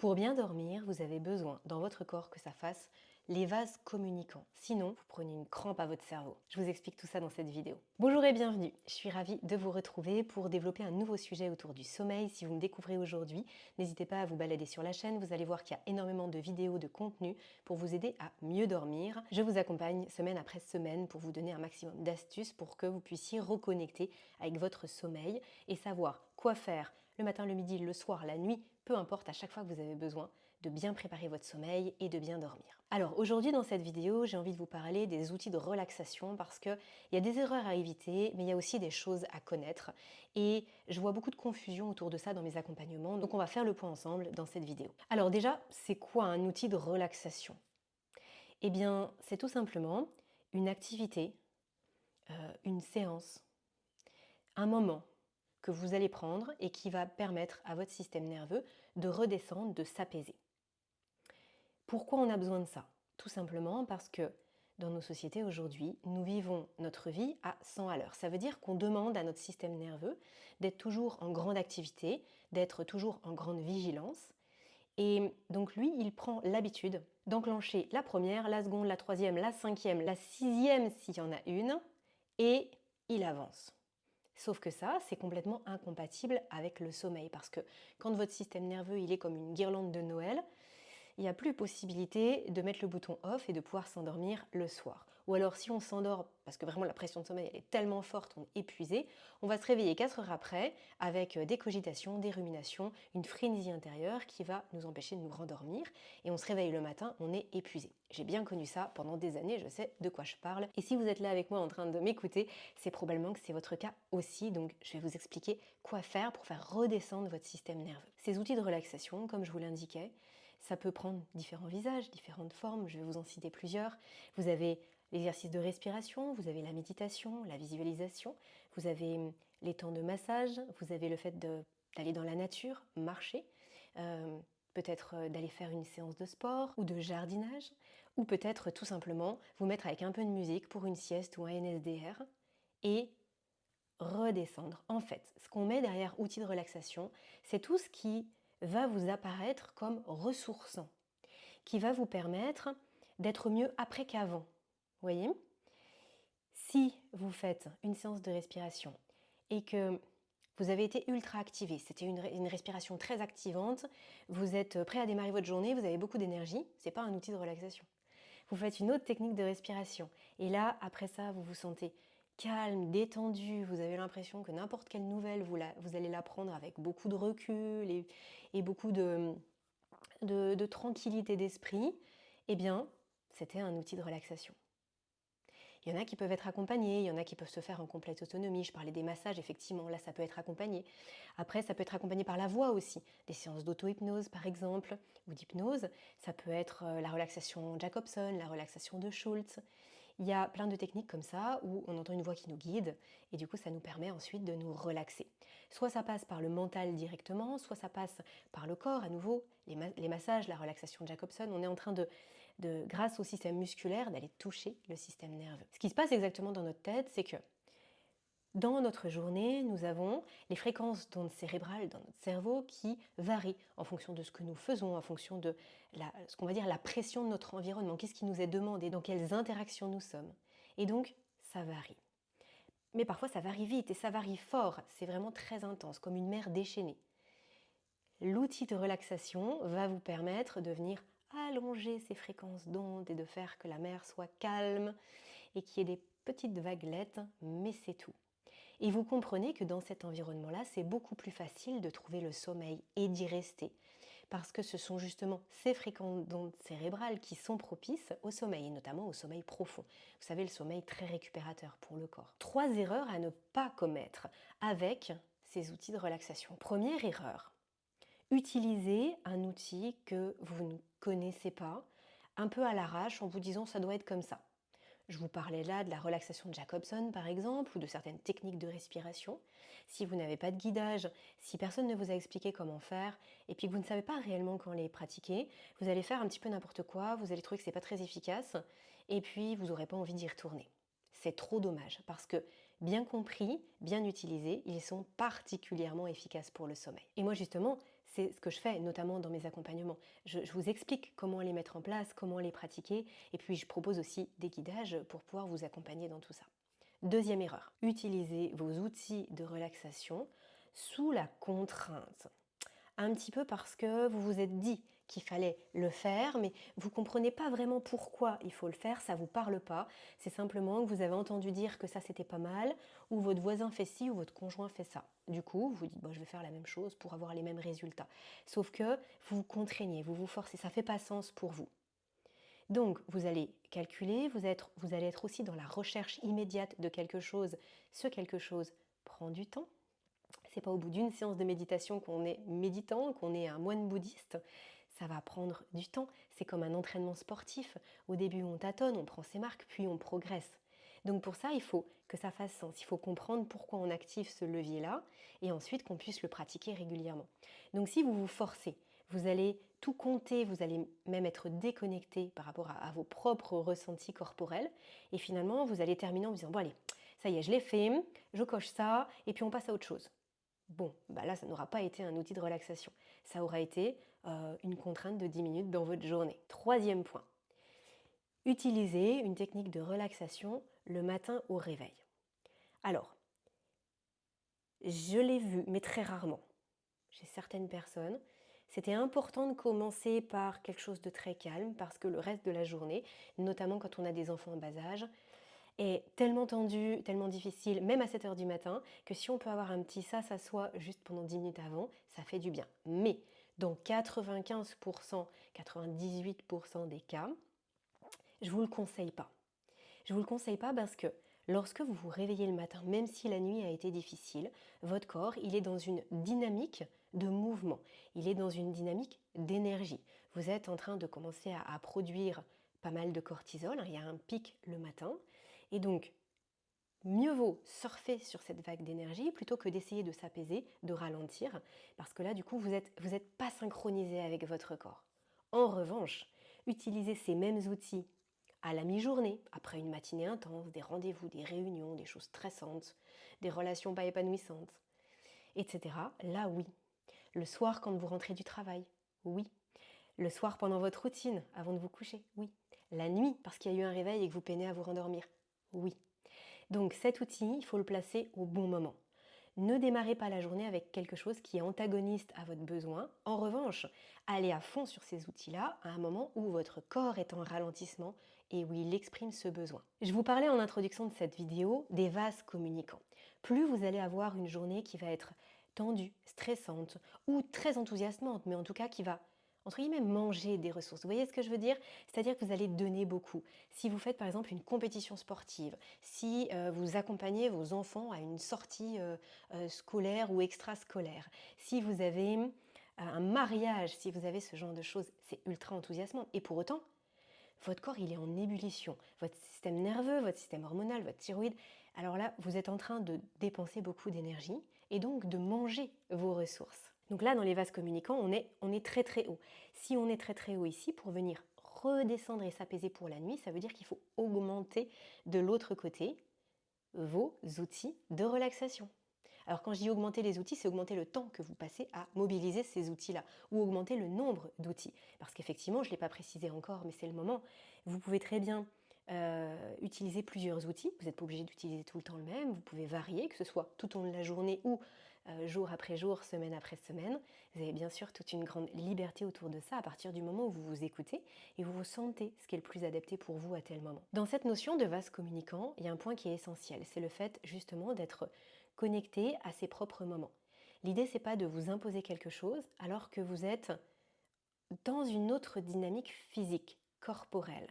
Pour bien dormir, vous avez besoin dans votre corps que ça fasse les vases communicants. Sinon, vous prenez une crampe à votre cerveau. Je vous explique tout ça dans cette vidéo. Bonjour et bienvenue. Je suis ravie de vous retrouver pour développer un nouveau sujet autour du sommeil. Si vous me découvrez aujourd'hui, n'hésitez pas à vous balader sur la chaîne. Vous allez voir qu'il y a énormément de vidéos, de contenu pour vous aider à mieux dormir. Je vous accompagne semaine après semaine pour vous donner un maximum d'astuces pour que vous puissiez reconnecter avec votre sommeil et savoir quoi faire le matin, le midi, le soir, la nuit, peu importe, à chaque fois que vous avez besoin de bien préparer votre sommeil et de bien dormir. Alors aujourd'hui dans cette vidéo, j'ai envie de vous parler des outils de relaxation parce qu'il y a des erreurs à éviter, mais il y a aussi des choses à connaître. Et je vois beaucoup de confusion autour de ça dans mes accompagnements, donc on va faire le point ensemble dans cette vidéo. Alors déjà, c'est quoi un outil de relaxation? Eh bien, c'est tout simplement une activité, une séance, un moment que vous allez prendre et qui va permettre à votre système nerveux de redescendre, de s'apaiser. Pourquoi on a besoin de ça? Tout simplement parce que dans nos sociétés aujourd'hui, nous vivons notre vie à 100 à l'heure. Ça veut dire qu'on demande à notre système nerveux d'être toujours en grande activité, d'être toujours en grande vigilance. Et donc lui, il prend l'habitude d'enclencher la première, la seconde, la troisième, la cinquième, la sixième s'il y en a une, et il avance. Sauf que ça, c'est complètement incompatible avec le sommeil parce que quand votre système nerveux il est comme une guirlande de Noël, il n'y a plus possibilité de mettre le bouton off et de pouvoir s'endormir le soir. Ou alors si on s'endort, parce que vraiment la pression de sommeil elle est tellement forte, on est épuisé, on va se réveiller 4 heures après avec des cogitations, des ruminations, une frénésie intérieure qui va nous empêcher de nous rendormir et on se réveille le matin, on est épuisé. J'ai bien connu ça pendant des années, je sais de quoi je parle. Et si vous êtes là avec moi en train de m'écouter, c'est probablement que c'est votre cas aussi, donc je vais vous expliquer quoi faire pour faire redescendre votre système nerveux. Ces outils de relaxation, comme je vous l'indiquais, ça peut prendre différents visages, différentes formes, je vais vous en citer plusieurs. Vous avez l'exercice de respiration, vous avez la méditation, la visualisation, vous avez les temps de massage, vous avez le fait d'aller dans la nature, marcher, peut-être d'aller faire une séance de sport ou de jardinage, ou peut-être tout simplement vous mettre avec un peu de musique pour une sieste ou un NSDR et redescendre. En fait, ce qu'on met derrière outils de relaxation, c'est tout ce qui va vous apparaître comme ressourçant, qui va vous permettre d'être mieux après qu'avant. Vous voyez? Si vous faites une séance de respiration et que vous avez été ultra activé, c'était une respiration très activante, vous êtes prêt à démarrer votre journée, vous avez beaucoup d'énergie, c'est pas un outil de relaxation. Vous faites une autre technique de respiration et là, après ça, vous vous sentez calme, détendu, vous avez l'impression que n'importe quelle nouvelle, vous allez la prendre avec beaucoup de recul et beaucoup de tranquillité d'esprit, eh bien, c'était un outil de relaxation. Il y en a qui peuvent être accompagnés, il y en a qui peuvent se faire en complète autonomie. Je parlais des massages, effectivement, là ça peut être accompagné. Après, ça peut être accompagné par la voix aussi. Des séances d'auto-hypnose par exemple, ou d'hypnose. Ça peut être la relaxation Jacobson, la relaxation de Schultz. Il y a plein de techniques comme ça où on entend une voix qui nous guide et du coup ça nous permet ensuite de nous relaxer. Soit ça passe par le mental directement, soit ça passe par le corps. À nouveau, les massages, la relaxation Jacobson, on est en train grâce au système musculaire, d'aller toucher le système nerveux. Ce qui se passe exactement dans notre tête, c'est que dans notre journée, nous avons les fréquences d'ondes cérébrales dans notre cerveau qui varient en fonction de ce que nous faisons, en fonction de ce qu'on va dire la pression de notre environnement, qu'est-ce qui nous est demandé, dans quelles interactions nous sommes. Et donc, ça varie. Mais parfois, ça varie vite et ça varie fort. C'est vraiment très intense, comme une mer déchaînée. L'outil de relaxation va vous permettre de venir allonger ces fréquences d'ondes et de faire que la mer soit calme et qu'il y ait des petites vaguelettes, mais c'est tout. Et vous comprenez que dans cet environnement-là, c'est beaucoup plus facile de trouver le sommeil et d'y rester. Parce que ce sont justement ces fréquences d'ondes cérébrales qui sont propices au sommeil, et notamment au sommeil profond. Vous savez, le sommeil très récupérateur pour le corps. 3 erreurs à ne pas commettre avec ces outils de relaxation. Première erreur, utilisez un outil que vous ne connaissez pas, un peu à l'arrache en vous disant ça doit être comme ça. Je vous parlais là de la relaxation de Jacobson par exemple, ou de certaines techniques de respiration. Si vous n'avez pas de guidage, si personne ne vous a expliqué comment faire, et puis que vous ne savez pas réellement comment les pratiquer, vous allez faire un petit peu n'importe quoi, vous allez trouver que c'est pas très efficace, et puis vous n'aurez pas envie d'y retourner. C'est trop dommage, parce que bien compris, bien utilisés, ils sont particulièrement efficaces pour le sommeil. Et moi justement, C'est ce que je fais, notamment dans mes accompagnements. Je vous explique comment les mettre en place, comment les pratiquer, et puis je propose aussi des guidages pour pouvoir vous accompagner dans tout ça. Deuxième erreur, utilisez vos outils de relaxation sous la contrainte. Un petit peu parce que vous vous êtes dit qu'il fallait le faire, mais vous ne comprenez pas vraiment pourquoi il faut le faire, ça ne vous parle pas. C'est simplement que vous avez entendu dire que ça c'était pas mal, ou votre voisin fait ci, ou votre conjoint fait ça. Du coup, vous vous dites, bon, je vais faire la même chose pour avoir les mêmes résultats. Sauf que vous vous contraignez, vous vous forcez, ça ne fait pas sens pour vous. Donc, vous allez calculer, vous allez être aussi dans la recherche immédiate de quelque chose. Ce quelque chose prend du temps. C'est pas au bout d'une séance de méditation qu'on est méditant, qu'on est un moine bouddhiste. Ça va prendre du temps. C'est comme un entraînement sportif. Au début, on tâtonne, on prend ses marques, puis on progresse. Donc pour ça, il faut que ça fasse sens. Il faut comprendre pourquoi on active ce levier-là et ensuite qu'on puisse le pratiquer régulièrement. Donc si vous vous forcez, vous allez tout compter, vous allez même être déconnecté par rapport à vos propres ressentis corporels et finalement, vous allez terminer en vous disant, bon allez, ça y est, je l'ai fait, je coche ça et puis on passe à autre chose. Bon, bah là, ça n'aura pas été un outil de relaxation. Ça aura été une contrainte de 10 minutes dans votre journée. Troisième point, utilisez une technique de relaxation le matin au réveil. Alors, je l'ai vu, mais très rarement. Chez certaines personnes, c'était important de commencer par quelque chose de très calme parce que le reste de la journée, notamment quand on a des enfants en bas âge, est tellement tendu, tellement difficile, même à 7 heures du matin, que si on peut avoir un petit ça s'assoit juste pendant 10 minutes avant, ça fait du bien. Mais dans 95%, 98% des cas, je ne vous le conseille pas. Je ne vous le conseille pas parce que lorsque vous vous réveillez le matin, même si la nuit a été difficile, votre corps, il est dans une dynamique de mouvement. Il est dans une dynamique d'énergie. Vous êtes en train de commencer à produire pas mal de cortisol. Il y a un pic le matin. Et donc, mieux vaut surfer sur cette vague d'énergie plutôt que d'essayer de s'apaiser, de ralentir, parce que là, du coup, vous êtes pas synchronisé avec votre corps. En revanche, utilisez ces mêmes outils à la mi-journée, après une matinée intense, des rendez-vous, des réunions, des choses stressantes, des relations pas épanouissantes, etc. Là, oui. Le soir, quand vous rentrez du travail, oui. Le soir, pendant votre routine, avant de vous coucher, oui. La nuit, parce qu'il y a eu un réveil et que vous peinez à vous rendormir, oui. Donc cet outil, il faut le placer au bon moment. Ne démarrez pas la journée avec quelque chose qui est antagoniste à votre besoin. En revanche, allez à fond sur ces outils-là à un moment où votre corps est en ralentissement et où il exprime ce besoin. Je vous parlais en introduction de cette vidéo des vases communicants. Plus vous allez avoir une journée qui va être tendue, stressante ou très enthousiasmante, mais en tout cas qui va entre guillemets, manger des ressources. Vous voyez ce que je veux dire? C'est-à-dire que vous allez donner beaucoup. Si vous faites par exemple une compétition sportive, si vous accompagnez vos enfants à une sortie scolaire ou extrascolaire, si vous avez un mariage, si vous avez ce genre de choses, c'est ultra enthousiasmant. Et pour autant, votre corps, il est en ébullition. Votre système nerveux, votre système hormonal, votre thyroïde. Alors là, vous êtes en train de dépenser beaucoup d'énergie et donc de manger vos ressources. Donc là, dans les vases communicants, on est très très haut. Si on est très très haut ici, pour venir redescendre et s'apaiser pour la nuit, ça veut dire qu'il faut augmenter de l'autre côté vos outils de relaxation. Alors quand je dis augmenter les outils, c'est augmenter le temps que vous passez à mobiliser ces outils-là ou augmenter le nombre d'outils. Parce qu'effectivement, je ne l'ai pas précisé encore, mais c'est le moment. Vous pouvez très bien utiliser plusieurs outils. Vous n'êtes pas obligé d'utiliser tout le temps le même. Vous pouvez varier, que ce soit tout au long de la journée ou jour après jour, semaine après semaine. Vous avez bien sûr toute une grande liberté autour de ça à partir du moment où vous vous écoutez et vous vous sentez ce qui est le plus adapté pour vous à tel moment. Dans cette notion de vase communicant, il y a un point qui est essentiel. C'est le fait justement d'être connecté à ses propres moments. L'idée, c'est pas de vous imposer quelque chose alors que vous êtes dans une autre dynamique physique, corporelle.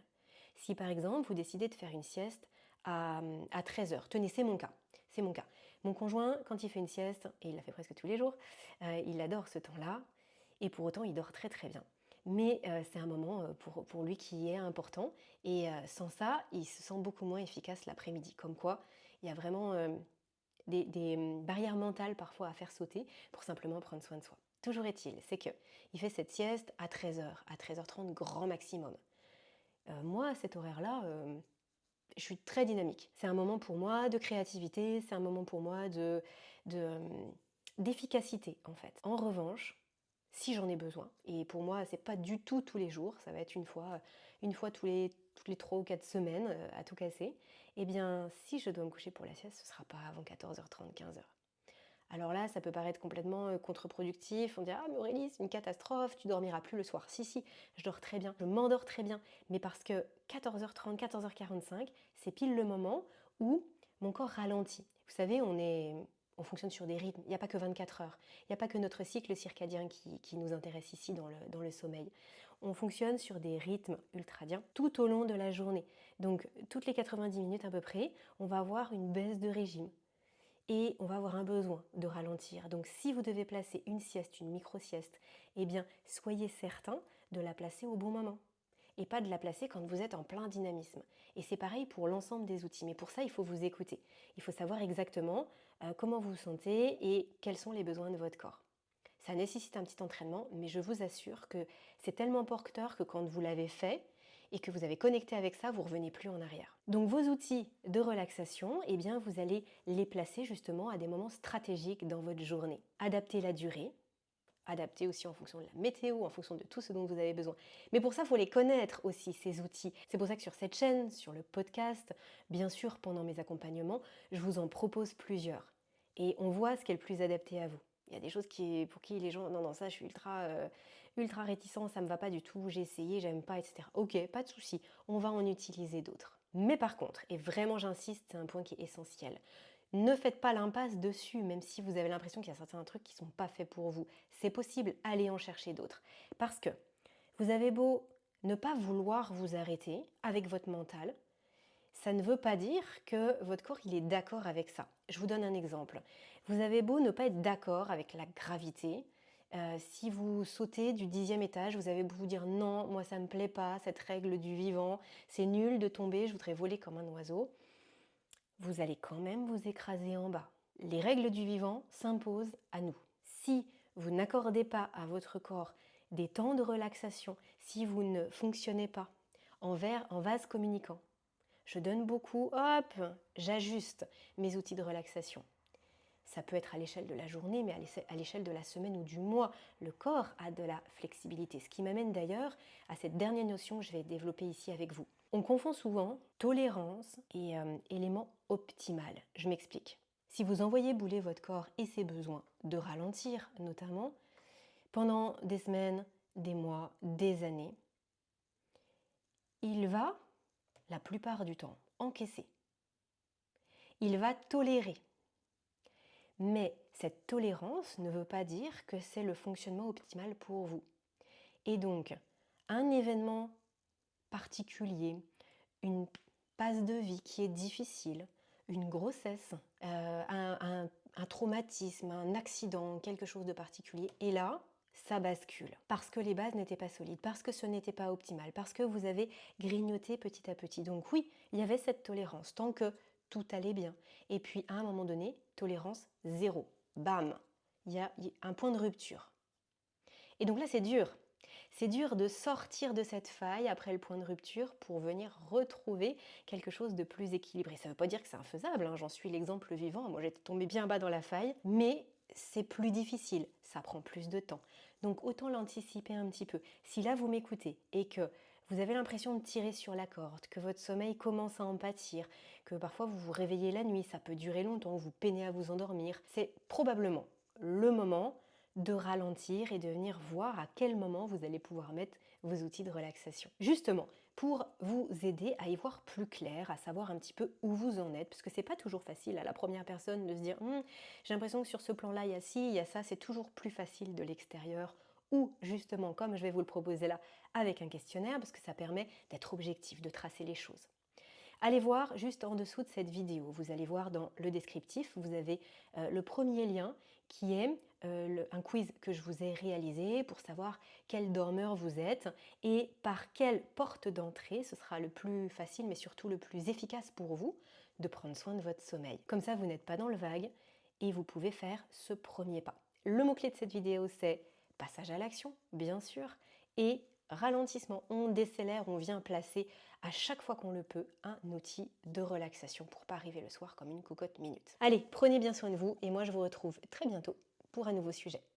Si par exemple, vous décidez de faire une sieste à 13 heures, tenez, c'est mon cas. C'est mon cas. Mon conjoint, quand il fait une sieste, et il la fait presque tous les jours, il adore ce temps-là, et pour autant, il dort très très bien. Mais c'est un moment pour lui qui est important, et sans ça, il se sent beaucoup moins efficace l'après-midi. Comme quoi, il y a vraiment des barrières mentales parfois à faire sauter pour simplement prendre soin de soi. Toujours est-il, c'est qu'il fait cette sieste à 13 heures, à 13h30 grand maximum. Moi, à cet horaire-là, je suis très dynamique. C'est un moment pour moi de créativité, c'est un moment pour moi d'efficacité en fait. En revanche, si j'en ai besoin. Et pour moi, c'est pas du tout tous les jours, ça va être une fois toutes les 3 ou 4 semaines à tout casser. Eh bien, si je dois me coucher pour la sieste, ce sera pas avant 14h30, 15h. Alors là, ça peut paraître complètement contre-productif. On dit ah mais Aurélie, c'est une catastrophe, tu dormiras plus le soir. Si, si, je dors très bien, je m'endors très bien. Mais parce que 14h30, 14h45, c'est pile le moment où mon corps ralentit. Vous savez, on fonctionne sur des rythmes. Il n'y a pas que 24 heures. Il n'y a pas que notre cycle circadien qui nous intéresse ici dans le sommeil. On fonctionne sur des rythmes ultradiens tout au long de la journée. Donc, toutes les 90 minutes à peu près, on va avoir une baisse de régime et on va avoir un besoin de ralentir. Donc si vous devez placer une sieste, une micro-sieste, eh bien soyez certain de la placer au bon moment et pas de la placer quand vous êtes en plein dynamisme. Et c'est pareil pour l'ensemble des outils, mais pour ça il faut vous écouter. Il faut savoir exactement comment vous vous sentez et quels sont les besoins de votre corps. Ça nécessite un petit entraînement, mais je vous assure que c'est tellement porteur que quand vous l'avez fait et que vous avez connecté avec ça, vous ne revenez plus en arrière. Donc vos outils de relaxation, eh bien vous allez les placer justement à des moments stratégiques dans votre journée. Adapter la durée, adapter aussi en fonction de la météo, en fonction de tout ce dont vous avez besoin. Mais pour ça, il faut les connaître aussi, ces outils. C'est pour ça que sur cette chaîne, sur le podcast, bien sûr pendant mes accompagnements, je vous en propose plusieurs. Et on voit ce qui est le plus adapté à vous. Il y a des choses pour qui les gens, non, ça je suis ultra réticent, ça me va pas du tout, j'ai essayé, j'aime pas, etc. Ok, pas de souci, on va en utiliser d'autres. Mais par contre, et vraiment j'insiste, c'est un point qui est essentiel, ne faites pas l'impasse dessus, même si vous avez l'impression qu'il y a certains trucs qui ne sont pas faits pour vous. C'est possible, allez en chercher d'autres. Parce que vous avez beau ne pas vouloir vous arrêter avec votre mental, ça ne veut pas dire que votre corps il est d'accord avec ça. Je vous donne un exemple. Vous avez beau ne pas être d'accord avec la gravité, si vous sautez du 10e étage, vous avez beau vous dire non, moi ça me plaît pas, cette règle du vivant, c'est nul de tomber, je voudrais voler comme un oiseau, vous allez quand même vous écraser en bas. Les règles du vivant s'imposent à nous. Si vous n'accordez pas à votre corps des temps de relaxation, si vous ne fonctionnez pas en vase communicant, je donne beaucoup, hop, j'ajuste mes outils de relaxation. Ça peut être à l'échelle de la journée, mais à l'échelle de la semaine ou du mois. Le corps a de la flexibilité. Ce qui m'amène d'ailleurs à cette dernière notion que je vais développer ici avec vous. On confond souvent tolérance et élément optimal. Je m'explique. Si vous envoyez bouler votre corps et ses besoins, de ralentir notamment, pendant des semaines, des mois, des années, il va, la plupart du temps, encaisser. Il va tolérer. Mais cette tolérance ne veut pas dire que c'est le fonctionnement optimal pour vous. Et donc, un événement particulier, une passe de vie qui est difficile, une grossesse, un traumatisme, un accident, quelque chose de particulier, et là, ça bascule. Parce que les bases n'étaient pas solides, parce que ce n'était pas optimal, parce que vous avez grignoté petit à petit. Donc oui, il y avait cette tolérance, tant que tout allait bien. Et puis à un moment donné, tolérance zéro. Bam, il y a un point de rupture. Et donc là, c'est dur. C'est dur de sortir de cette faille après le point de rupture pour venir retrouver quelque chose de plus équilibré. Ça ne veut pas dire que c'est infaisable, hein, j'en suis l'exemple vivant. Moi, j'étais tombée bien bas dans la faille, mais c'est plus difficile, ça prend plus de temps. Donc autant l'anticiper un petit peu. Si là, vous m'écoutez et que vous avez l'impression de tirer sur la corde, que votre sommeil commence à en pâtir, que parfois vous vous réveillez la nuit, ça peut durer longtemps, vous peinez à vous endormir, c'est probablement le moment de ralentir et de venir voir à quel moment vous allez pouvoir mettre vos outils de relaxation. Justement, pour vous aider à y voir plus clair, à savoir un petit peu où vous en êtes, parce que c'est pas toujours facile à la première personne de se dire j'ai l'impression que sur ce plan-là, il y a ci, il y a ça, c'est toujours plus facile de l'extérieur, ou justement, comme je vais vous le proposer là, avec un questionnaire, parce que ça permet d'être objectif, de tracer les choses. Allez voir juste en dessous de cette vidéo, vous allez voir dans le descriptif, vous avez le premier lien qui est un quiz que je vous ai réalisé pour savoir quel dormeur vous êtes et par quelle porte d'entrée ce sera le plus facile mais surtout le plus efficace pour vous de prendre soin de votre sommeil. Comme ça, vous n'êtes pas dans le vague et vous pouvez faire ce premier pas. Le mot-clé de cette vidéo, c'est passage à l'action, bien sûr, et ralentissement. On décélère, on vient placer à chaque fois qu'on le peut un outil de relaxation pour pas arriver le soir comme une cocotte minute. Allez, prenez bien soin de vous et moi je vous retrouve très bientôt pour un nouveau sujet.